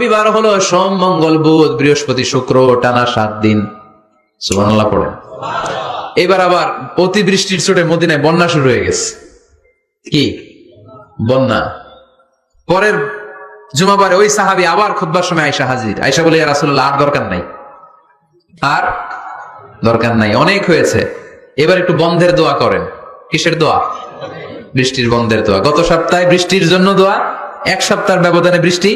রবিবার হলো সোম, মঙ্গল, বুধ, বৃহস্পতি, শুক্র, টানা 7 দিন। সুবহানাল্লাহ পড়েন। এবার আবার অতিবৃষ্টির চোটে মদিনায় বন্যা শুরু হয়ে গেছে। কি বন্যা? পরের জুমাবারে ওই সাহাবী আবার খুতবার সময় আয়েশা হাজির। আয়েশা বলে, ইয়া রাসূলুল্লাহ, আর দরকার নাই, আর দরকার নাই, অনেক হয়েছে, এবার একটু বন্ধের দোয়া করেন। কিসের দোয়া? বৃষ্টির বন্ধের দোয়া। গত সপ্তাহে বৃষ্টির জন্য দোয়া, 1 সপ্তাহের ব্যবধানে বৃষ্টি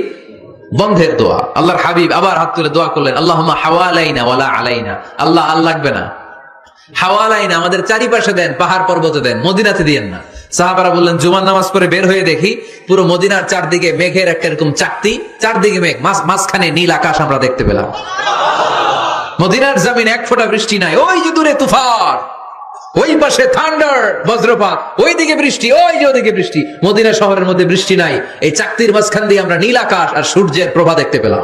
বন্ধের দোয়া। আল্লাহর হাবিব আবার হাত তুলে দোয়া করলেন, আল্লাহুম্মা হাওয়ালাইনা ওয়ালা আলাইনা। আল্লাহ, আর লাগবে না, হাওয়ালাইনা, আমাদের চারিপাশে দেন, পাহাড় পর্বতে দেন, মদিনাতে দিয়েন না। সাহাবারা বললেন, জুমার নামাজ পড়ে বের হয়ে দেখি পুরো মদিনার চারদিকে মেঘের একটা এরকম চাকতি, চারদিকে মেঘ, মাঝখানে নীল আকাশ আমরা দেখতে পেলাম। মদিনার জমিন 1 ফোঁটা বৃষ্টি নাই। ওই যে দূরে তুফান, ওই পাশে থান্ডার, বজ্রপাত, ওইদিকে বৃষ্টি, ওই যে ওদিকে বৃষ্টি। মদিনা শহরের মধ্যে বৃষ্টি নাই, এই চাকতির মাঝখান দিয়ে আমরা নীল আকাশ আর সূর্যের প্রভা দেখতে পেলাম।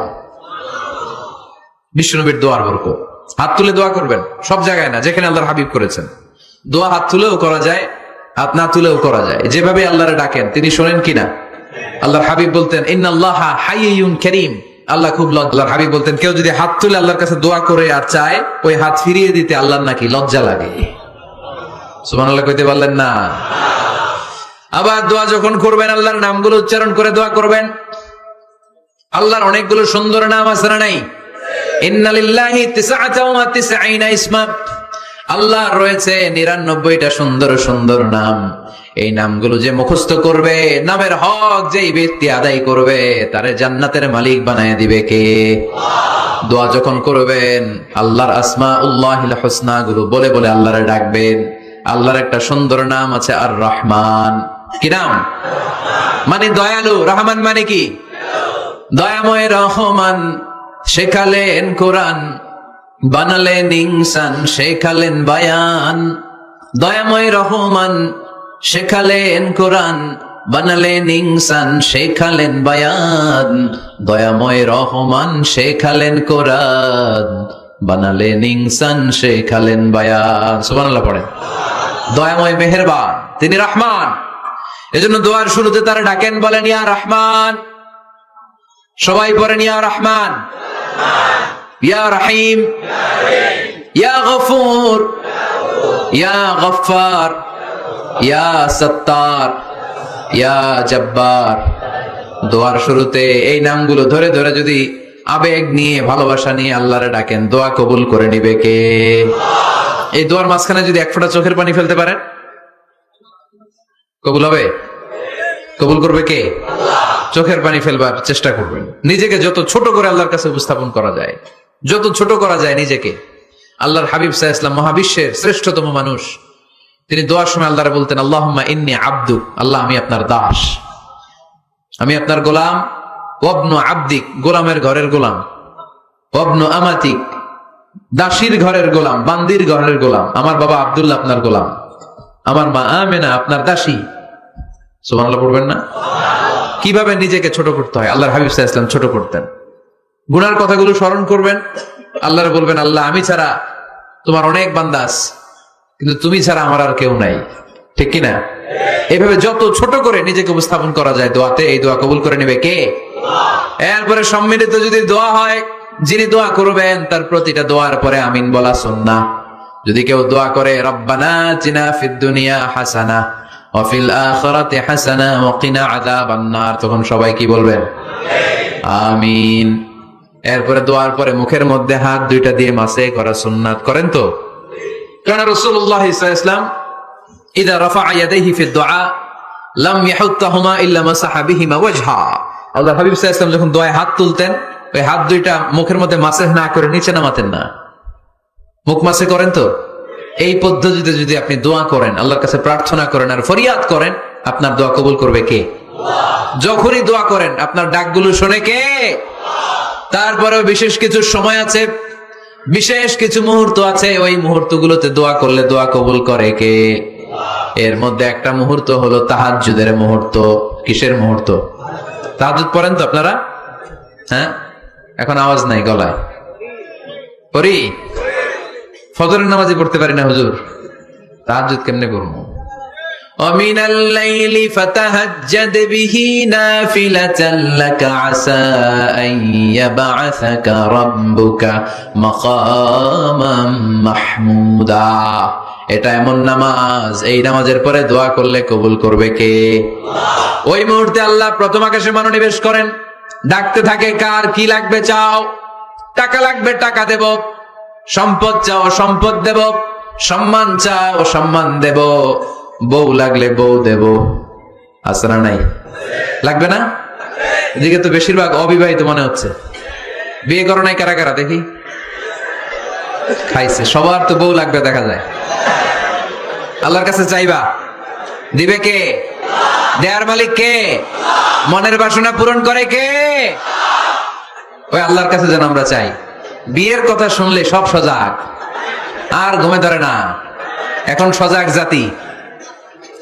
বিশ্বনবীর দোয়ার বরকত। হাত তুলে দোয়া করবেন, সব জায়গায় না, যেখানে আল্লাহর হাবিব করেছেন। দোয়া হাত তুলেও করা যায়, হাত না তুলেও করা যায়, যেভাবে আল্লাহরে ডাকেন তিনি শোনেন কিনা। আল্লাহর হাবিব বলতেন, ইন্নাল্লাহা হাইয়ুন কারীম, আল্লাহ খুব লজ্জা। আল্লাহর হাবিব বলতেন, কেউ যদি হাত তুলে আল্লাহর কাছে দোয়া করে আর চায়, ওই হাত ফিরিয়ে দিতে আল্লাহর নাকি লজ্জা লাগে। সুবহানাল্লাহ কইতে পারলেন না? আবার দোয়া যখন করবেন আল্লাহর নামগুলো উচ্চারণ করে দোয়া করবেন। আল্লাহর অনেকগুলো সুন্দর নাম আছে না নাই? ইন্না লিল্লাহি 99 ইসমা, আল্লাহর রয়েছে 99টা সুন্দর সুন্দর নাম। এই নামগুলো যে মুখস্থ করবে, নামের হক যেই ব্যক্তি আদায় করবে, তারে জান্নাতের মালিক বানায় দিবে কে? দোয়া যখন করবেন আল্লাহর আসমাউল্লাহিল হুসনা গুলো বলে বলে আল্লাহরে ডাকবেন। আল্লাহর একটা সুন্দর নাম আছে আর রহমান। কি নাম? মানে দয়ালু। রহমান মানে কি? দয়াময়। রহমান শেখালেন কোরআন, বানালেন ইনসান, শেখালেন বায়ান। দয়াময় রহমান শেখালেন কোরআন, বানালেন ইনসান, শেখালেন বায়ান। দয়াময় রহমান শেখালেন কোরআন, বানালেন ইনসান, শেখালেন বায়ান। সুবহানাল্লাহ পড়েন। দয়াময় মেহেরবান, তিনি রহমান। এজন্য দোয়ার শুরুতে তারা ডাকেন, বলেন ইয়া রহমান। সবাই পড়েন ইয়া রহমান, ইয়া রহিম, ইয়া গফুর, ইয়া গফফার, ইয়া সত্তার, ইয়া জব্বার। দোয়ার শুরুতে এই নামগুলো ধরে ধরে যদি আবেগ নিয়ে, ভালোবাসা নিয়ে আল্লাহরে ডাকেন, দোয়া কবুল করে নিবে কে? এই দোয়ার মাঝখানে যদি 1 ফোঁটা চোখের পানি ফেলতে পারেন, কবুল হবে? কবুল করবে কে? চোখের পানি ফেলবার চেষ্টা করবেন। নিজেকে যত ছোট করে আল্লাহর কাছে উপস্থাপন করা যায়, যত ছোট করা যায় নিজেকে। আল্লাহর হাবিব সাল্লাল্লাহু আলাইহি ওয়াসাল্লাম মহাবিশ্বের শ্রেষ্ঠতম মানুষ, তিনি দোয়ার সময় আল্লাহরে বলতেন, আল্লাহুম্মা ইন্নী আবদুক, আল্লাহ আমি আপনার দাস, আমি আপনার গোলাম। ওয়াবনু আবদিক, গোলামের ঘরের গোলাম। ওয়াবনু আমাতিক, দাসীর ঘরের গোলাম, বান্দির ঘরের গোলাম। আমার বাবা আব্দুল্লাহ আপনার গোলাম, আমার মা আমেনা আপনার দাসী। সুবহানাল্লাহ পড়বেন না? কিভাবে নিজেকে ছোট করতে হয় আল্লাহর হাবিব সাল্লাল্লাহু আলাইহি ওয়াসাল্লাম ছোট করতেন। গুনার কথাগুলো স্মরণ করবেন, আল্লাহরে বলবেন, আল্লাহ আমি ছাড়া তোমার অনেক বান্দা আছে, কিন্তু তুমি ছাড়া আমার আর কেউ নাই। ঠিক কিনা? এইভাবে যত ছোট করে নিজেকে উপস্থাপন করা যায় দোয়াতে, এই দোয়া কবুল করে নেবে কে? এরপরে সম্মিলিত যদি দোয়া হয়, যিনি দোয়া করবেন তার প্রতিটা দোয়ার পরে আমিন বলা সুন্নাহ। যদি কেউ দোয়া করে রব্বানা আতিনা ফিদ দুনিয়া হাসানা ওয়া ফিল আখিরাতি হাসানা ওয়া কিনা আযাবান নার, তখন সবাই কি বলবেন? আমিন। এরপরে দোয়ার পরে মুখের মধ্যে হাত দুইটা দিয়ে মাসে করা সুন্নাত। করেন তো? কারণ রাসূলুল্লাহ সাল্লাল্লাহু আলাইহি ওয়াসাল্লাম ইযা রাফা ইয়াদাইহি ফিদ দুআ লাম ইয়াহুত্তাহুমা ইল্লা মাসাহা বিহিমা ওয়াজহা। আল্লাহর হাবিব সাল্লাল্লাহু আলাইহি ওয়াসাল্লাম যখন দোয়ায় হাত তুলতেন, ওই হাত দুইটা মুখের মধ্যে মাসে না করে নিচে নামাতেন না, মুখ মাসে করেন তো। এই পদ্ধতিতে যদি আপনি দোয়া করেন, আল্লাহর কাছে প্রার্থনা করেন আর ফরিয়াদ করেন, আপনার দোয়া কবুল করবে কে? যখনই দোয়া করেন আপনার ডাকগুলো শোনে কে? তারপরেও বিশেষ কিছু সময় আছে, বিশেষ কিছু মুহূর্ত আছে, ওই মুহূর্তগুলোতে দোয়া করলে দোয়া কবুল করে কে? এর মধ্যে একটা মুহূর্ত হলো তাহাজ্জুদের মুহূর্ত। কিসের মুহূর্ত? তাহাজ্জুদ পড়েন তো আপনারা? হ্যাঁ, এখন আওয়াজ নাই গলায়। পড়ি? ফজরের নামাজই পড়তে পারি না হুজুর, তাহাজ্জুদ কেমনে করবো? ومن الليل فتهجد به نافلة لك عسى أن يبعثك ربك مقاما محمودا। এটা এমন নামাজ, এই নামাজের পরে দোয়া করলে কবুল করবে কে? ওই মুহূর্তে আল্লাহ প্রথম আকাশে মনোনিবেশ করেন, ডাকতে থাকে, কার কি লাগবে চাও? টাকা লাগবে টাকা দেব, সম্পদ চাও সম্পদ দেব, সম্মান চাও সম্মান দেব, বউ লাগলে বউ দেব। আছে না নাই? লাগবে না? এদিকে তো বেশিরভাগ অবিবাহিত মনে হচ্ছে। বিয়ে করো নাই কারা কারা দেখি? খাইছে। সবার তো বউ লাগবে দেখা যায়। আল্লাহর কাছে চাইবা, দিবে কে? দেয়ার মালিক কে? মনের বাসনা পূরণ করে কে? ওই আল্লাহর কাছে যেন আমরা চাই। বিয়ের কথা শুনলে সব সজাগ, আর ঘুমে ধরে না। এখন সজাগ জাতি,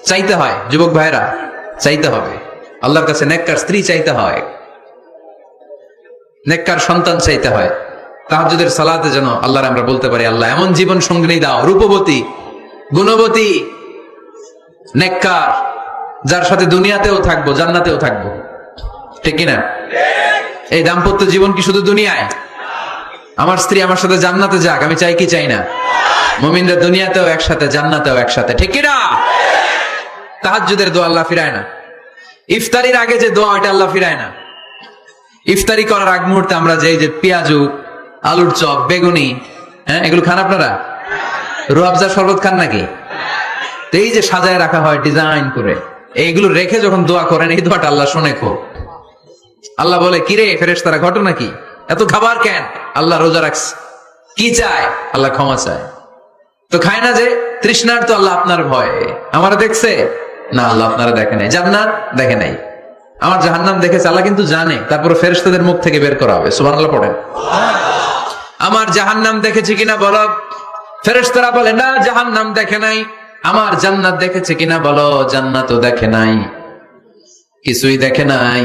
চাইতে হয়। যুবক ভাইরা চাইতে হবে আল্লাহর কাছে, নেককার স্ত্রী চাইতে হয়, নেককার সন্তান চাইতে হয়। তাহাজ্জুদের সালাতে যেন আল্লাহর আমরা বলতে পারি, আল্লাহ এমন জীবন সঙ্গিনী দাও, রূপবতী, গুণবতী, নেককার, যার সাথে দুনিয়াতেও থাকবো জান্নাতেও থাকবো। ঠিক কিনা? এই দাম্পত্য জীবন কি শুধু দুনিয়ায়? আমার স্ত্রী আমার সাথে জান্নাতে যাক, আমি চাই কি চাই না? মুমিনরা দুনিয়াতেও একসাথে জান্নাতেও একসাথে। ঠিক কিনা? তাহাজ্জুদের দোয়া আল্লাহ ফিরায় না। ইফতারির আগে যে দোয়া, ওটা আল্লাহ ফিরায় না। ইফতারি করার আগ মুহূর্তে আমরা যে পেঁয়াজু, আলুর চপ, বেগুনি, হ্যাঁ, এগুলো খান আপনারা? রুয়াবজার শরবত খান নাকি? এই যে সাজায় রাখা হয় ডিজাইন করে, এইগুলো রেখে যখন দোয়া করেন, এই দোয়াটা আল্লাহ শোনে খুব। আল্লাহ বলে, কিরে ফেরেশতারা, ঘটনা কি? এত খাবার কেন? আল্লাহ রোজা রাখছে। কি চায়? আল্লাহ ক্ষমা চায়। তো খায় না যে তৃষ্ণার, তো আল্লাহ আপনার ভয়ে। আমারা দেখছে না? আল্লাহ আপনারা দেখে নাই। জান্নাত দেখে নাই, আমার জাহান্নাম দেখেছে আল্লাহ কিন্তু জানে। তারপরে ফেরেশতাদের মুখ থেকে বের করা হবে। সুবহানাল্লাহ পড়েন। আমার জাহান্নাম দেখেছে কিনা বলো। ফেরেশতারা বলে, না জাহান্নাম দেখে নাই। আমার জান্নাত দেখেছে কিনা বলো। জান্নাতও দেখে নাই, কিছুই দেখে নাই,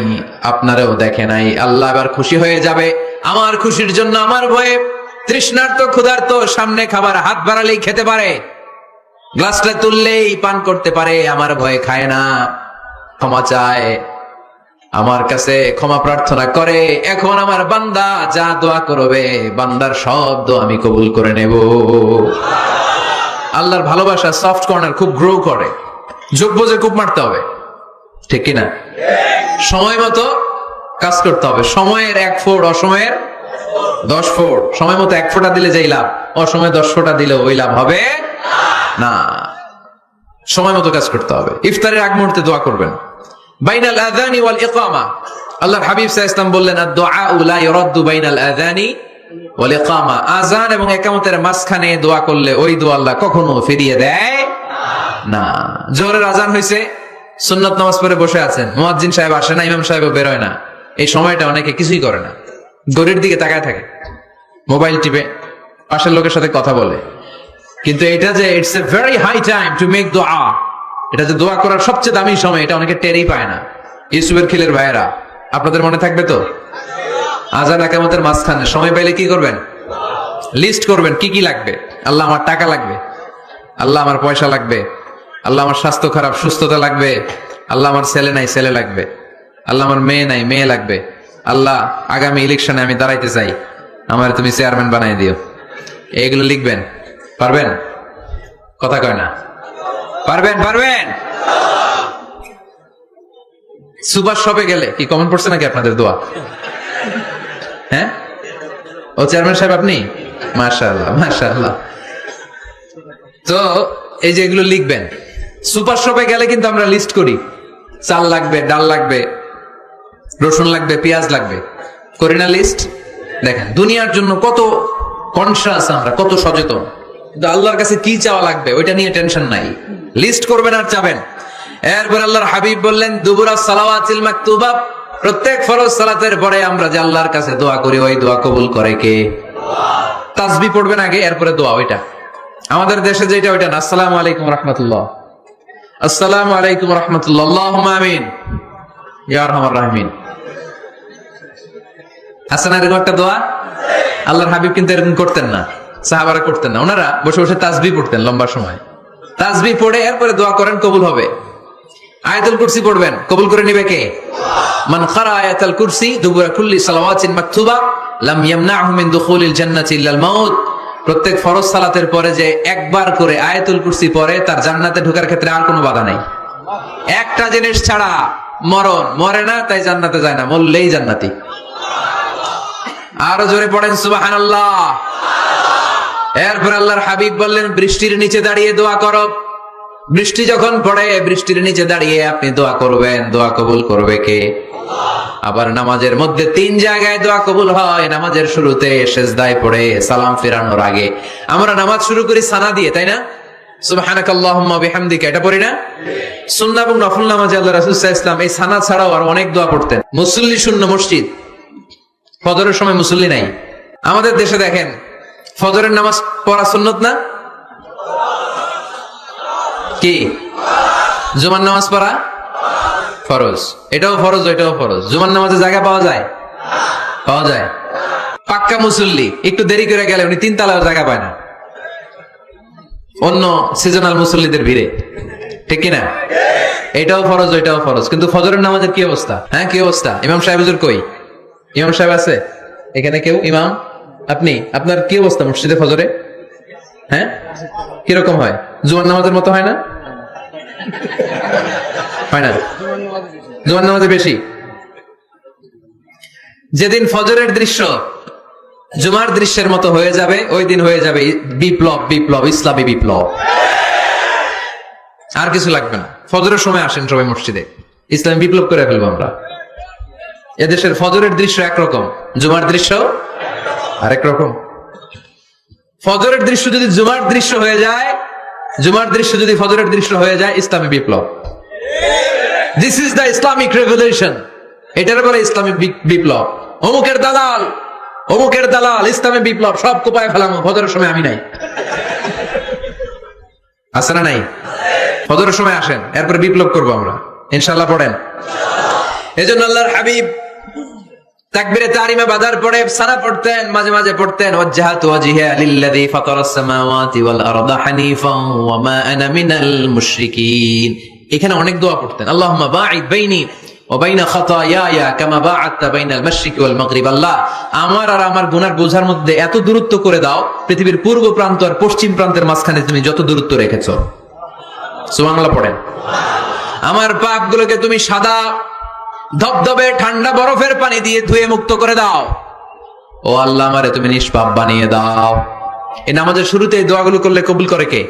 আপনারও দেখে নাই। আল্লাহ এবার খুশি হয়ে যাবে। আমার খুশির জন্য আমার ভয়ে তৃষ্ণার্ত ক্ষুধার্ত সামনে খাবার হাত বাড়ালেই খেতে পারে, গ্লাসটা তুললেই পান করতে পারে, আমার ভয়ে খায় না, ক্ষমা চায়, আমার কাছে ক্ষমা প্রার্থনা করে। এখন আমার বান্দা যা দোয়া করবে, বান্দার সব দোয়া আমি কবুল করে নেব। আল্লাহর ভালোবাসা সফট কর্নার খুব গ্রো করে, যোগ বোঝে খুব মারতে হবে। ঠিক কিনা? সময় মতো কাজ করতে হবে। সময়ের 1 ফোঁট, অসময়ের 10 ফোঁট। সময় মতো 1 ফোঁটা দিলে যেই লাভ, অসময়ে 10 ফোঁটা দিলে ওই লাভ হবে না। সময় মতো কাজ করতে হবে। ইফতারের আগ মুহূর্তে দোয়া করবেন। বাইনাল আযানি ওয়াল ইকামা, আল্লাহর হাবিব সাল্লাল্লাহু আলাইহি ওয়াসাল্লাম বললেন, আদ-দুআউ লা ইউরাদ্দু বাইনাল আযানি ওয়াল ইকামা। আযান এবং ইকামতের মাঝখানে দোয়া করলে ওই দোয়া আল্লাহ কখনো ফিরিয়ে দেয় না। জোহরের আযান হইছে, সুন্নাত নামাজ পড়ে বসে আছেন, মুয়াজ্জিন সাহেব আসে না, ইমাম সাহেবও বের হয় না। এই সময়টা অনেকে কিছুই করে না, ঘড়ির দিকে তাকায় থাকে, মোবাইল টিপে, পাশের লোকের সাথে কথা বলে। কিন্তু এটা যে it's a very high time to make দোয়া, এটা যে দোয়া করার সবচেয়ে দামি সময়, এটা অনেকে টেরই পায় না। ইউসুফের খিলের ভাইয়েরা, আপনাদের মনে থাকবে তো? আযান ইকামতের মাঝখানে সময় পাইলে কি করবেন? লিস্ট করবেন কি কি লাগবে। আল্লাহ আমার টাকা লাগবে, আল্লাহ আমার পয়সা লাগবে, আল্লাহ আমার স্বাস্থ্য খারাপ সুস্থতা লাগবে, আল্লাহ আমার ছেলে নাই ছেলে লাগবে, আল্লাহ আমার মেয়ে নাই মেয়ে লাগবে, আল্লাহ আগামী ইলেকশনে আমি দাঁড়াইতে চাই, আমার তুমি চেয়ারম্যান বানাই দিও। এইগুলো লিখবেন। পারবেন? কথা কয় না। পারবেন? পারবেন? সুপার শপে গেলে কি কমন পড়ছে নাকি আপনাদের দোয়া? হ্যাঁ, ও চেয়ারম্যান সাহেব আপনি? মাশাআল্লাহ মাশাআল্লাহ। তো এই যে এগুলো লিখবেন। সুপার শপে গেলে কিন্তু আমরা লিস্ট করি, চাল লাগবে, ডাল লাগবে, রসুন লাগবে, পেঁয়াজ লাগবে, করি না লিস্ট? দেখেন দুনিয়ার জন্য কত কনশাস আমরা, কত সচেতন। কিন্তু আল্লাহর কাছে কি চাওয়া লাগবে ওইটা নিয়ে টেনশন নাই, লিস্ট করবেন আর চাবেন। এরপর আল্লাহর হাবিব বললেন, দুবুরা সালাওয়াতিল মাকতুবা, প্রত্যেক ফরজ সালাতের পরে আমরা যে আল্লাহর কাছে দোয়া করি, ওই দোয়া কবুল করে কে? তাসবিহ পড়বেন আগে, এরপরে দোয়া। ওইটা আমাদের দেশে যেটা, ওইটা না। আসসালামু আলাইকুম রাহমাতুল্লাহ, আসসালামু আলাইকুম রাহমাতুল্লাহ, আল্লাহুম্মা আমিন ইয়া আরহামার রাহিমিন। আছে না এরকম একটা দোয়া? আল্লাহর হাবিব কিন্তু এরকম করতেন না, সাহাবারা করতেন না। ওনারা বসে বসে তাসবিহ পড়তেন লম্বা সময়। তাসবিহ পড়ে এরপরে দোয়া করেন, কবুল হবে। আয়াতুল কুরসি পড়বেন, কবুল করে নেবে কে? মান ক্বারা আয়াতুল কুরসি দুবুরা কুল্লি সালাওয়াতিন মাকতুবা লাম ইয়ামনাহু মিন দুখুলিল জান্নাতি ইল্লাল মাউত। প্রত্যেক ফরজ সালাতের পরে যে একবার করে আয়াতুল কুরসি পড়ে, তার জান্নাতে ঢোকার ক্ষেত্রে আর কোনো বাধা নাই। একটা জিনিস ছাড়া, মরণ, মরে না তাই জান্নাতে যায় না, মরলেই জান্নাতি। আরো জোরে পড়েন সুবহানাল্লাহ। এরপর আল্লাহর হাবিব বললেন, বৃষ্টির নিচে দাঁড়িয়ে দোয়া করো। বৃষ্টি যখন পড়ে, বৃষ্টির নিচে দাঁড়িয়ে আপনি দোয়া করবেন, দোয়া কবুল করবে কে? আবার নামাজের মধ্যে 3 জায়গায় দোয়া কবুল হয়। নামাজের শুরুতে, সেজদায় পড়ে, সালাম ফেরানোর আগে। আমরা নামাজ শুরু করি সানা দিয়ে, তাই না? সুবহানাকাল্লাহুম্মা বিহামদিকা, এটা পড়ি না? সুন্নাহ এবং নফল নামাজে আল্লাহ রাসূল সাল্লাল্লাহু আলাইহি ওয়াসাল্লাম এই সানা ছাড়াও আর অনেক দোয়া পড়তেন। মুসল্লি শূন্য মসজিদ, ফজরের সময় মুসল্লি নাই। আমাদের দেশে দেখেন, ফজরের নামাজ পড়া সুন্নত না? কি? জুমার নামাজ পড়া ফরজ। এটাও ফরজ, এটাও ফরজ। জুমার নামাজে জায়গা পাওয়া যায়? পাওয়া যায়। পাক্কা মুসল্লি একটু দেরি করে গেলে উনি 3 তলার জায়গা পায় না, অন্য সিজনাল মুসল্লিদের ভিড়ে, ঠিক কিনা? এটাও ফরজ, এটাও ফরজ। কিন্তু ফজরের নামাজের কি অবস্থা? হ্যাঁ, কি অবস্থা? ইমাম সাহেব হুজুর কই? ইমাম সাহেব আছে এখানে? কেউ? ইমাম আপনি, আপনার কি অবস্থা মসজিদে ফজরে? হ্যাঁ, কিরকম হয়? জুমার নামাজের মতো হয় না? হয় না? জুমার নামাজে বেশি। যেদিন ফজরের দৃশ্য জুমার দৃশ্যের মতো হয়ে যাবে, ওই দিন হয়ে যাবে বিপ্লব, বিপ্লব, ইসলামী বিপ্লব। আর কিছু লাগবে না। ফজরের সময় আসেন সবাই মসজিদে, ইসলামী বিপ্লব করে ফেলবো আমরা। এদেশের ফজরের দৃশ্য একরকম, জুমার দৃশ্য আরেক রকম। ফজরের দৃশ্য যদি জুমার দৃশ্য হয়ে যায়, জুমার দৃশ্য যদি ফজরের দৃশ্য হয়ে যায়, ইসলামী বিপ্লব। This is the Islamic revolution. এটার বলে ইসলামিক বিপ্লব। অমুকের দালাল, অমুকের দালাল, ইসলামী বিপ্লব সব কোপায় ফেলামো। ফজরের সময় আমি নাই, আছে না নাই? ফজরের সময় আসেন, এরপর বিপ্লব করবো আমরা ইনশাআল্লাহ। পড়েন। এজন্য আল্লাহর হাবিব তাকবীরে তাহরিমা বাঁধার পরে সানা পড়তেন, মাঝে মাঝে পড়তেন ওয়াজহাতু ওয়াজহিয়া লিল্লাযী ফাতারাস সামাওয়াতি ওয়াল আরদা হানিফান ওয়া মা আনা মিনাল মুশরিকিন। এখানে অনেক দোয়া পড়তেন। আল্লাহুম্মা বাঈদ বাইনি ওয়া বাইনা খাতায়ায়া কামা বাআদতা বাইনাল মাশরিকি ওয়াল মাগরিব। আল্লাহ, আমার আর আমার গুনার বোঝার মধ্যে এত দূরত্ব করে দাও, পৃথিবীর পূর্ব প্রান্ত আর পশ্চিম প্রান্তের মাঝখানে তুমি যত দূরত্ব রেখেছো। সুবহানাল্লাহ পড়েন। আমার পাপগুলোকে তুমি সাদা ধবধবে ঠান্ডা বরফের পানি দিয়ে ধুয়ে মুক্ত করে দাও। ও আল্লাহ, আমারে তুমি নিষ্পাপ বানিয়ে দাও। এই নামাজের শুরুতে এই দোয়াগুলো করলে কবুল করে কে?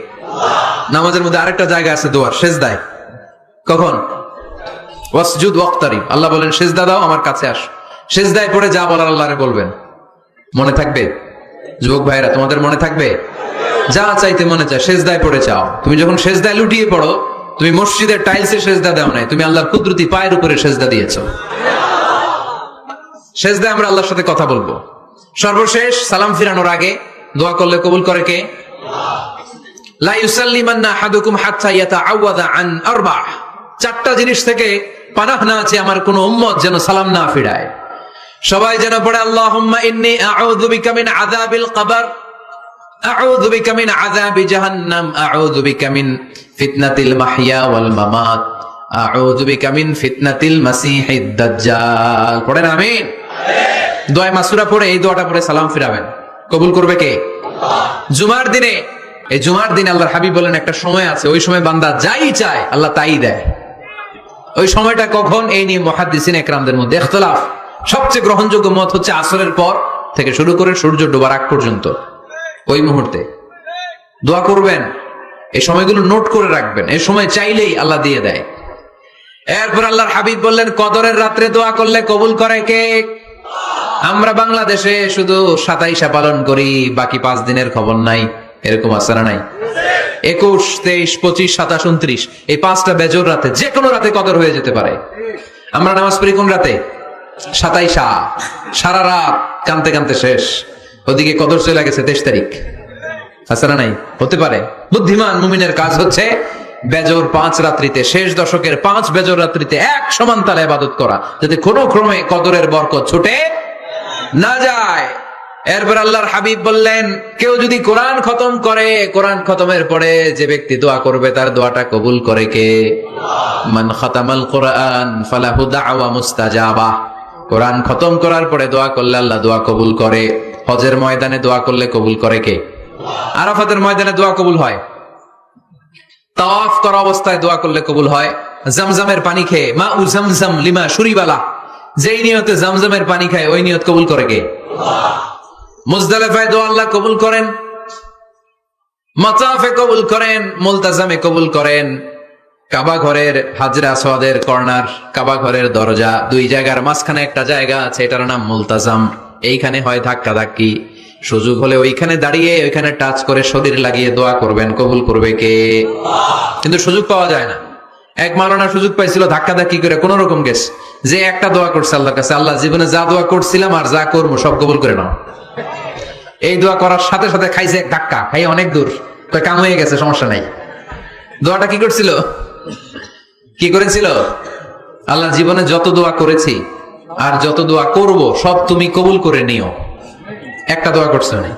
নামাজের মধ্যে আরেকটা জায়গা আছে দোয়ার, সেজদায়। কখন? ওয়াসজুদ ওয়াক্তারিব। আল্লাহ বলেন সেজদা দাও, আমার কাছে আস। সেজদায় পড়ে যা বলার আল্লাহরে বলবেন। মনে থাকবে? যুবক ভাইরা, তোমাদের মনে থাকবে? যা চাইতে মনে চায় সেজদায় পড়ে চাও। তুমি যখন সেজদায় লুটিয়ে পড়ো, তুমি মসজিদের টাইলসে সেজদা দাও নাই, তুমি আল্লাহর কুদরতি পায়ের উপরে সেজদা দিয়েছো। সেজদায় আমরা আল্লাহর সাথে কথা বলবো। সর্বশেষ সালাম ফিরানোর আগে দোয়া করলে কবুল করে কে? লা ইউসাল্লিমান্না আহাদুকুম হাত্তা ইয়াতাআওয়াযা আন আরবা'। 4টা জিনিস থেকে পানাহ না আছে আমার কোন উম্মত যেন সালাম না ফিরায়। সবাই যেন পড়ে আল্লাহুম্মা ইন্নী আউযু বিকা মিন আযাবিল কবর, আউযু বিকা মিন আযাবি জাহান্নাম, আউযু বিকা মিন ফিতনাতিল মাহইয়া ওয়াল মামাত, আউযু বিকা মিন ফিতনাতিল মাসিহিদ দাজ্জাল। পড়েন আমিন। দোয়া মাসুরা পড়ে এই দোয়াটা পড়ে সালাম ফিরাবেন। কবুল করবে কে? জুমার দিনে, এই জুমার দিনে আল্লাহর হাবিব বলেন একটা সময় আছে, ওই সময় বান্দা যাই চায় আল্লাহ তাই দেয়। ওই সময়টা কখন? এই নিয়ে মুহাদ্দিসিন ইকরামদের মধ্যে ইখতিলাফ। সবচেয়ে গ্রহণযোগ্য মত হচ্ছে আসরের পর থেকে শুরু করে সূর্য ডোবার আগ পর্যন্ত। ওই মুহূর্তে দোয়া করবেন, এই সময়গুলো নোট করে রাখবেন। এই সময় চাইলেই আল্লাহ দিয়ে দেয়। এরপর আল্লাহর হাবিব বললেন কদরের রাত্রে দোয়া করলে কবুল করে কে? আমরা বাংলাদেশে শুধু 27 পালন করি, বাকি 5 দিনের খবর নাই। এরকম আছে না নাই? 21, 23, 25, 27, 29 এই 5টা বেজোর রাতে, যে কোনো রাতে কদর হয়ে যেতে পারে। আমরা নামাজ পড়ি কোন রাতে? 27। সারা রাত কানতে কানতে শেষ, ওদিকে কদর চলে গেছে 23 তারিখ। আছে না নাই? হতে পারে। বুদ্ধিমান মুমিনের কাজ হচ্ছে বেজোর 5 রাত্রিতে, শেষ দশকের 5 বেজোর রাত্রিতে এক সমান তালে ইবাদত করা, যাতে কোনো ক্রমে কদরের বরকত ছুটে না যায়। এরপর আল্লাহর হাবিব বললেন, কেউ যদি কোরআন খতম করে, কোরআন খতমের পরে যে ব্যক্তি দোয়া করবে তার দোয়াটা কবুল করে কে? মান খাতামাল কোরআন ফালাহু দাওয়া মুস্তাজাবা। কোরআন খতম করার পরে দোয়া করলে আল্লাহ দোয়া কবুল করে। হজের ময়দানে দোয়া করলে কবুল করে কে? আরাফাতের ময়দানে দোয়া কবুল হয়। তাওয়াফ করা অবস্থায় দোয়া করলে কবুল হয়। জামজামের পানি খেয়ে, মা উ জামজাম লিমা শুরিবালা, যেই নিয়তে জামজামের পানি খায় ওই নিয়ত কবুল করে কে? মুজদালিফায় দোয়া আল্লাহ কবুল করেন, মাতাফে কবুল করেন, মুলতাজামে কবুল করেন। কাবা ঘরের হাজরা আসওয়াদের কর্নার, কাবা ঘরের দরজা, দুই জায়গার মাঝখানে একটা জায়গা আছে, এটার নাম মুলতাজাম। এইখানে হয় ধাক্কা ধাক্কি, সুযোগ হলে ওইখানে দাঁড়িয়ে ওইখানে টাচ করে শরীর লাগিয়ে দোয়া করবেন, কবুল করবে কে? কিন্তু সুযোগ পাওয়া যায় না। এক মাওলানা সুযোগ পাইছিল ধাক্কা ধাক্কি করে কোন রকম গেছে, যে একটা দোয়া করছে আল্লাহর কাছে, আল্লাহ জীবনে যা দোয়া করছিলাম আর যা করবো সব কবুল করে নাও। এই দোয়া করার সাথে সাথে খাইছে এক ধাক্কা, খাই অনেক দূর, তো কাম হয়ে গেছে, সমস্যা নাই। দোয়াটা কি করছিল? কি করেছিল? আল্লাহ জীবনে যত দোয়া করেছি আর যত দোয়া করব সব তুমি কবুল করে নিও। একটা দোয়া করছে উনি।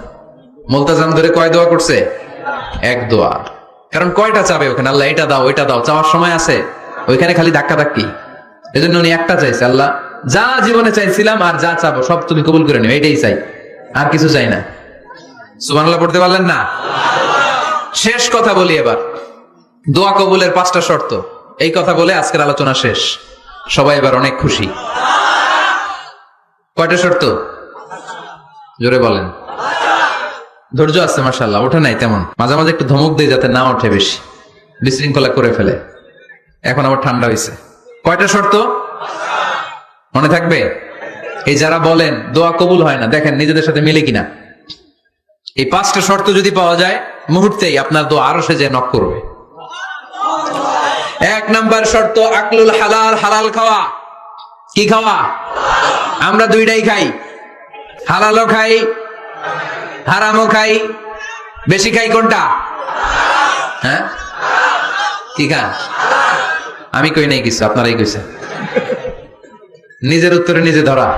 মুলতাজাম ধরে কয় দোয়া করছে? এক দোয়া। কারণ কয়টা চাবে ওখানে? আল্লাহ এটা দাও ওইটা দাও, চাওয়ার সময় আছে? ওইখানে খালি ধাক্কা ধাক্কি। এজন্য উনি একটা চাইছে, আল্লাহ যা জীবনে চাইছিলাম আর যা চাবো সব তুমি কবুল করে নিও, এইটাই চাই, আর কিছু চাই না। সুবহানাল্লাহ পড়তে পারলেন না? শেষ কথা বলি এবার, দোয়া কবুলের 5টা শর্ত। এই কথা বলে আজকের আলোচনা শেষ। সবাই এবার অনেক খুশি। কয়টা শর্ত? জোরে বলেন। ধৈর্য আছে মাশাআল্লাহ, ওঠে নাই তেমন, মাঝে মাঝে একটু ধমক দেয় যাতে না ওঠে, বেশি বিশৃঙ্খলা করে ফেলে। এখন আবার ঠান্ডা হয়েছে। কয়টা শর্ত মনে থাকবে? এই যারা বলেন দোয়া কবুল হয় না, দেখেন নিজেদের সাথে মিলে কিনা। এই 5টা শর্ত যদি পাওয়া যায়, মুহূর্তেই আপনার দোয়া আরো সে যে নক করবে। 1 নাম্বার শর্ত আকলুল হালাল, হালাল খাওয়া। কি খাওয়া? আমরা দুইটাই খাই, হালালও খাই হারামও খাই। বেশি খাই কোনটা? হ্যাঁ, কি খান? আমি কই নাই কিছু, আপনারাই কইছেন। নিজের উত্তরে নিজে ধরা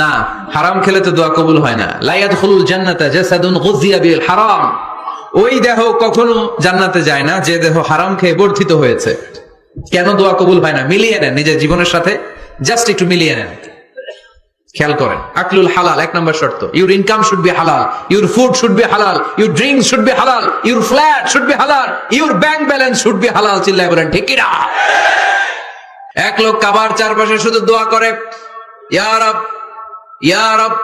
না। হারাম খেলে তো দোয়া কবুল হয় না। লা ইয়াদখুলুল জান্নাতা জাসাদুন গুযিয়া বিল হারাম। ওই দেহ কখনো জান্নাতে যায় না যে দেহ হারাম খেয়ে বর্ধিত হয়েছে। কেন দোয়া কবুল হয় না? মিলিয়ে নেন নিজের জীবনের সাথে, জাস্ট একটু মিলিয়ে নেন, খেয়াল করেন। আকলুল হালাল 1 নাম্বার শর্ত। ইউর ইনকাম শুড বি হালাল, ইউর ফুড শুড বি হালাল, ইউর ড্রিঙ্কস শুড বি হালাল, ইউর ফ্ল্যাট শুড বি হালাল, your bank balance should be হালাল। চিল্লায় বলেন ঠিক কিনা? এক লোক কাবার চারপাশে শুধু দোয়া করে, ইয়া রব, ইয়া রব,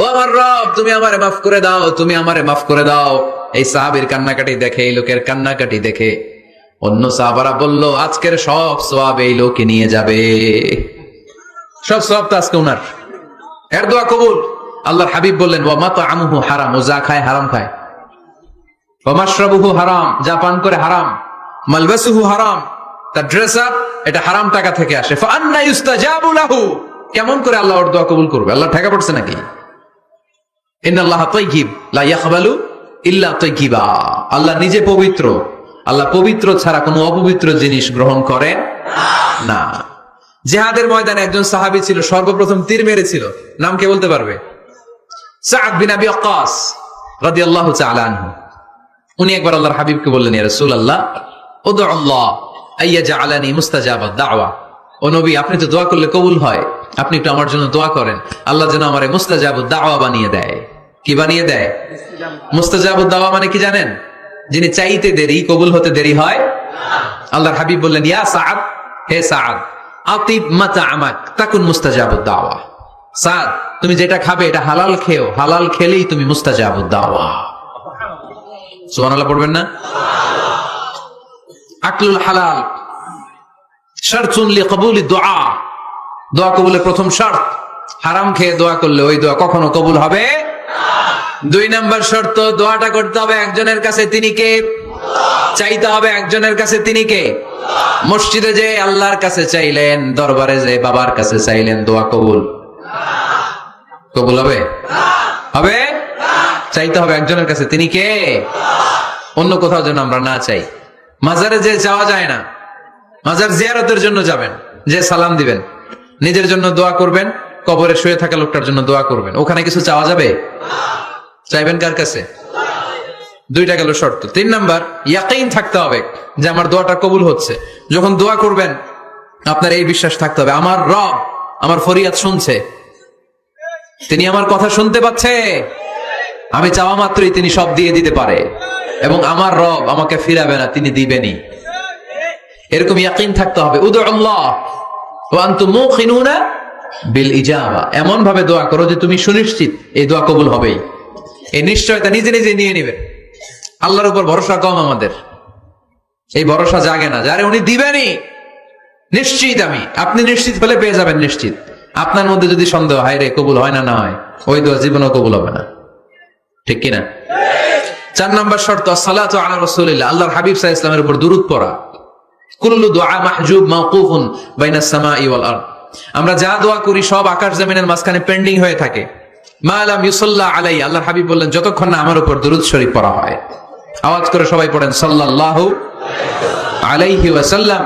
ও আমার রব, তুমি আমারে মাফ করে দাও, তুমি আমারে মাফ করে দাও। এই সাহাবীর কান্নাকাটি দেখে, এই লোকের কান্নাকাটি দেখে অন্য সাহাবারা বলল, আজকের সব সওয়াব এই লোকে নিয়ে যাবে। সব সওয়াব তো আজকে ওনার। এর দোয়া কবুল। আল্লাহর হাবিব বললেন, ওয়া মাতআমুহু হারাম, ও যা খায় হারাম খায়। ওয়া মাশরাবুহু হারাম, যা পান করে হারাম। মালবাসুহু হারাম, তার ড্রেস আপ এটা হারাম টাকা থেকে আসে। ফাআন্না ইউস্তাজাবু লাহু, কেমন করে আল্লাহ ওর দোয়া কবুল করবে? আল্লাহ ঠেকা পড়ছে নাকি? ইন্নাল্লাহা তাইয়্যিব লা ইয়াকবালু ইল্লা তাইয়্যিবা। আল্লাহ নিজে পবিত্র, আল্লাহ পবিত্র ছাড়া কোনো অপবিত্র জিনিস গ্রহণ করে না। জিহাদের ময়দানে একজন সাহাবী ছিল, সর্বপ্রথম তীর মেরেছিল। নাম কে বলতে পারবে? সাদ বিন আবি ওয়াক্কাস রাদিয়াল্লাহু তাআলা আনহু। উনি একবার আল্লাহর হাবিবকে বললেন, ইয়া রাসূলুল্লাহ, উদউ আল্লাহ আইয়াজআলানি মুস্তাজাবাদ দাওয়া। ও নবী, আপনি তো দোয়া করলে কবুল হয়, আপনি একটু আমার জন্য দোয়া করেন, আল্লাহ যেন আমারে মুস্তাজাবুদ দাওয়া বানিয়ে দেয়। কি বানিয়ে দেয়? মুস্তাজাবুদ দাওয়া মানে কি জানেন? যিনি চাইতে দেরি, কবুল হতে দেরি হয়। আল্লাহর হাবিব বললেন, ইয়া সাদ, হে সাদ, আতিব মাতআমাক তাকুন মুস্তাজাবুদ দাওয়া। সাদ, তুমি যেটা খাবে এটা হালাল খেও, হালাল খেলেই তুমি মুস্তাজাবুদ দাওয়া। সুবহানাল্লাহ পড়বেন না? আকলুল হালাল শারতুন লিকবুলি দুআ, দোয়া কবুলের প্রথম শর্ত। হারাম খেয়ে দোয়া করলে ওই দোয়া কখনো কবুল হবে না। 2 নাম্বার শর্ত, দোয়াটা করতে হবে একজনের কাছে, তিনি কে? চাইতে হবে একজনের কাছে, তিনি কে? মসজিদে যে আল্লাহর কাছে চাইলেন, দরবারে যে বাবার কাছে চাইলেন, দোয়া কবুল কবুল হবে? হবে? চাইতে হবে একজনের কাছে, তিনি কে? অন্য কোথাও যেন আমরা না চাই। মাজারে যে যাওয়া যায় না, মাজার জিয়ারতের জন্য যাবেন, যে সালাম দিবেন, নিজের জন্য দোয়া করবেন, কবরে শুয়ে থাকা লোকটার জন্য দোয়া করবেন, ওখানে কিছু চাওয়া যাবে? চাইবেন কার কাছে? দুইটা গেল শর্ত। 3 নাম্বার, ইয়াকিন থাকতে হবে যে আমার দোয়াটা কবুল হচ্ছে। যখন দোয়া করবেন আপনার এই বিশ্বাস থাকতে হবে, আমার রব আমার ফরিয়াদ শুনছে, তিনি আমার কথা শুনতে পাচ্ছে, আমি চাওয়া মাত্রই তিনি সব দিয়ে দিতে পারে, এবং আমার রব আমাকে ফিরাবে না, তিনি দিবেনই। এরকম ইয়াকিন থাকতে হবে। উদুল্লাহ ওয়া আনতুম মুকিনুনা বিল ইজাবা, এমন ভাবে দোয়া করো যে তুমি সুনিশ্চিত এই দোয়া কবুল হবেই। এই নিশ্চয়তা নিজে নিজে নিয়ে নেবেন। আল্লাহর উপর ভরসা কম আমাদের, এই ভরসা জাগে না, যারে উনি দিবেনই নিশ্চিত আমি। আপনি নিশ্চিত হলে পেয়ে যাবেন নিশ্চিত। আপনার মধ্যে যদি সন্দেহ হয় রে কবুল হয় না, না হয়, ওই দোয়া জীবনও কবুল হবে না, ঠিক কিনা? 4 নাম্বার শর্ত, আসসালাতু আলা রাসূলিল্লাহ, আল্লাহর হাবিব সাল্লাল্লাহু আলাইহি ওয়াসাল্লামের উপর দুরূদ পড়া। কুল্লু দুআ মাহজুব মাওকুফুন বাইনাস সামাই ওয়াল আরদ, আমরা যা দোয়া করি সব আকাশ জমিনের মাঝখানে পেন্ডিং হয়ে থাকে। মা লাম ইউসাল্লা আলাইহি, আল্লাহর হাবিব বললেন যতক্ষণ না আমার উপর দুরূদ শরীফ পড়া হয়। আওয়াজ করে সবাই পড়েন সাল্লাল্লাহু আলাইহি ওয়াসাল্লাম।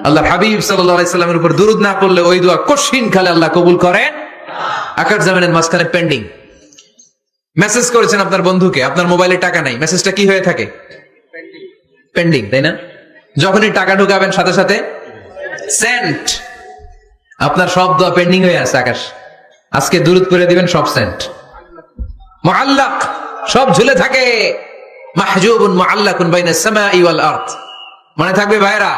আল্লাহর হাবিব সাল্লাল্লাহু আলাইহি সাল্লামের উপর দুরূদ না পড়লে ওই দোয়া কঠিন কালে আল্লাহ কবুল করেন, আকাশ জমিনের মাঝখানে পেন্ডিং। মেসেজ করেছেন আপনার বন্ধুকে, আপনার মোবাইলে টাকা নাই, মেসেজটা কি হয়ে থাকে? পেন্ডিং, তাই না? যখনই টাকা ঢুকাবেন সাথে সাথে সেন্ট, আপনার সব দোয়া পেন্ডিং হয়ে আছে আকাশ। আজকে দুরূদ করে দিবেন, সব সেন্ট, মুআল্লাক, সব ঝুলে থাকে। মাহজুবুন মুআল্লাকুন বাইনাস সামাই ওয়াল আরদ, মনে থাকবে ভাইরা?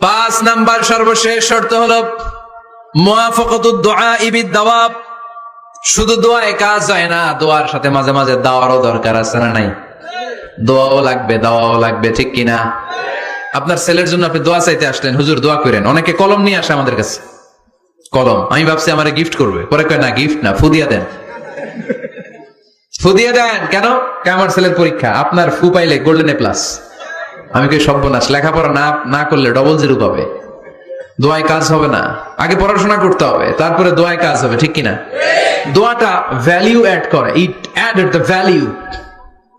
5 নাম্বার সর্বশেষ শর্ত হলো মুওয়াফাকাতুদ দুআ বিদ দাওয়াব। শুধু দোয়ায় কাজ হয় না, দোয়ার সাথে মাঝে মাঝে দাওয়ারও দরকার আছে না নাই? দোয়াও লাগবে, দাওয়াও লাগবে, ঠিক কিনা? আপনার ছেলের জন্য আপনি দোয়া চাইতে আসলেন, হুজুর দোয়া করেন। অনেকে কলম নিয়ে আসে আমাদের কাছে, কলম। আমি ভাবছি আমারে গিফট করবে, পরে কয় না গিফট না, ফু দিয়া দেন, ফু দিয়ে দেন। কেন? আমার ছেলের পরীক্ষা, আপনার ফু পাইলে গোল্ডেন এ প্লাস। আমি কই সর্বনাশ, লেখাপড়া না করলে ডবল 0 পাবে, দোয়ায় কাজ হবে না। আগে পড়াশোনা করতে হবে, তারপরে দোয়ায় কাজ হবে, ঠিক কিনা? দোয়াটা ভ্যালিউ অ্যাড করে, ইট অ্যাডেড দ্য ভ্যালিউ।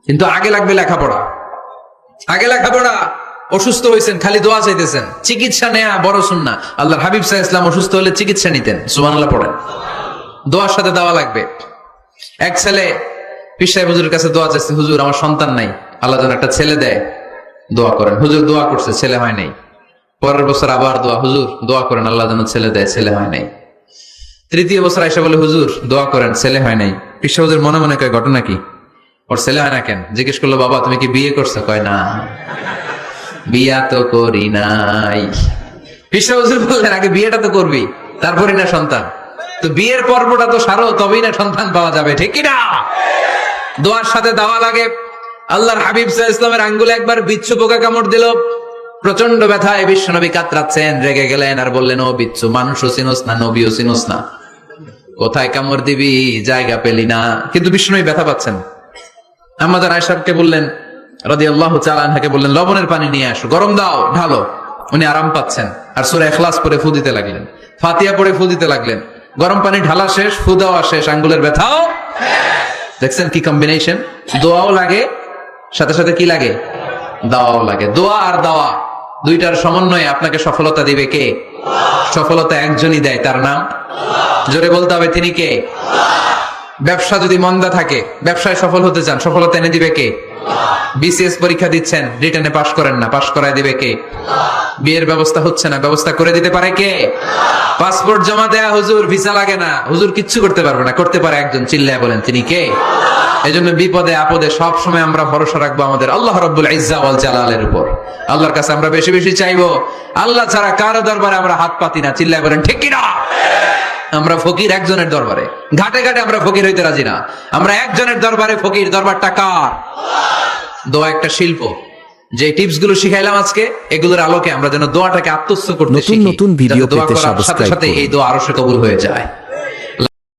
কিন্তু আগে লাগবে লেখাপড়া, আগে লেখাপড়া। অসুস্থ হয়েছেন, খালি দোয়া চাইতেছেন, চিকিৎসা নেয়া বড় সুন্নাহ। আল্লাহর হাবিব সাল্লাল্লাহু আলাইহি ওয়াসাল্লাম অসুস্থ হলে চিকিৎসা নিতেন, সুবহানাল্লাহ পড়েন। দোয়ার সাথে দাওয়া লাগবে। এক ছেলে পীর সাহেব হুজুরের কাছে দোয়া চাইছে, হুজুর আমার সন্তান নাই, আল্লাহ যেন একটা ছেলে দেয়, দোয়া করেন। হুজুর দোয়া করছে, ছেলে হয় নাই। পরের বছর আবার দোয়া, হুজুর দোয়া করেন আল্লাহ যেন ছেলে দেয়, ছেলে হয় নাই। 3য় বছর আইসা বলে, হুজুর দোয়া করেন, ছেলে হয় নাই। পীর সাহেব হুজুর মনে মনে কয় ঘটনা কি, ওর ছেলে হয় না কেন? জিজ্ঞেস করলো, বাবা তুমি কি বিয়ে করছো? কয় না, বিয়া তো করি নাই। পীর সাহেব হুজুর বললেন, আগে বিয়েটা তো করবি, তারপরে না সন্তান। তো বিয়ের পর্বটা তো সারো, তবেই না সন্তান পাওয়া যাবে, ঠিক কিনা? দোয়ার সাথে দাওয়া লাগে। আল্লাহর হাবিব সাল্লাল্লাহু আলাইহি ওয়াসাল্লামের আঙ্গুলে একবার বিচ্ছু পোকা কামড় দিল, প্রচন্ড ব্যথায় বিশ্বনবী কাতরাচ্ছেন, রেগে গেলেন আর বললেন, ও বিচ্ছু, মানুষও চিনোস না, নবীও চিনোস না, কোথায় কামড় দিবি, জায়গা পেলি না। কিন্তু বিশ্বনবী ব্যথা পাচ্ছেন। আমাদের আয়েশাকে বললেন রাদিয়াল্লাহু তাআলা আনহাকে বললেন, লবণের পানি নিয়ে আসো, গরম দাও, ঢালো। উনি আরাম পাচ্ছেন, আর সূরা ইখলাস পড়ে ফু দিতে লাগলেন, ফাতিহা পড়ে ফু দিতে লাগলেন। গরম পানি ঢালা শেষ, ফু দেওয়া শেষ, আঙ্গুলের ব্যথাও। দেখছেন কি কম্বিনেশন? দোয়াও লাগে, সাথে সাথে কি লাগে? দাওয়াও লাগে। দোয়া আর দাওয়া দুইটার সমন্বয়ে আপনাকে সফলতা দিবে কে? সফলতা একজনই দেয়, তার নাম জোরে বলতে হবে, তিনি কে? ব্যবসা যদি মন্দা থাকে, ব্যবসায় সফল হতে চান, সফলতা এনে দিবে কে? বিসিএস পরীক্ষা দিচ্ছেন, রিটেনে পাশ করেন না, পাশ করায় দিবে কে? বিয়ের ব্যবস্থা হচ্ছে না, ব্যবস্থা করে দিতে পারে কে? পাসপোর্ট জমা দেয়া, হুজুর ভিসা লাগে না, হুজুর কিচ্ছু করতে পারবে না, করতে পারে একজন, চিল্লায় বলেন তিনি কে? এজন্য বিপদে আপদে সব সময় আমরা ভরসা রাখবো আমাদের আল্লাহ রাব্বুল ইজ্জা ওয়াল জালালের উপর। আল্লাহর কাছে আমরা বেশি বেশি চাইবো। আল্লাহ ছাড়া কারো দরবারে আমরা হাত পাতি না, চিল্লায় বলেন ঠিক কিনা? আমরা ফকির একজনের দরবারে, ঘাটে ঘাটে আমরা ফকির হইতে রাজি না, আমরা একজনের দরবারে ফকির। দরবারটা কার? দোয়া একটা শিল্প। যে টিপস গুলো শিখাইলাম আজকে, এগুলোর আলোকে আমরা যেন দোয়াটাকে আত্মস্থ করতে শিখি। নতুন ভিডিও পেতে সাথে সাথে এই দোয়া আরো কবুল হয়ে যায়।